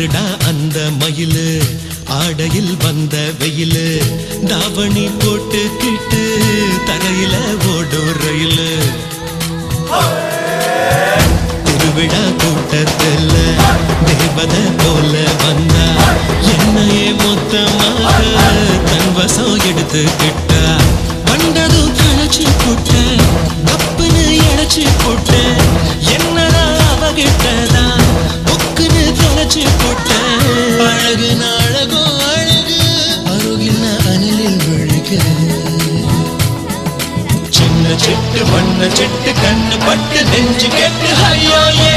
யாருடா அந்த மயிலு ஆடையில் வந்த வெயிலு தாவணி போட்டுக்கிட்டு தரையில ஓடும் ரயிலு திருவிழா கூட்டத்துல தேவதை போல வந்தா என்னையே மொத்தமாக தன்வசம் எடுத்துக்கிட்டா வந்ததும் களைச்சு போட்ட தப்புன்னு இழைச்சு போட்ட என்னடா அவகிட்டதா பொக்குன்னு தொலைச்சு போட்ட அழகு அழகோ அழகு அருகில் அணிலில் விழுகு சின்ன சிட்டு வண்ண சிட்டு கண்ணு பட்டு நெஞ்சு கெட்டு ஐயோ ஏ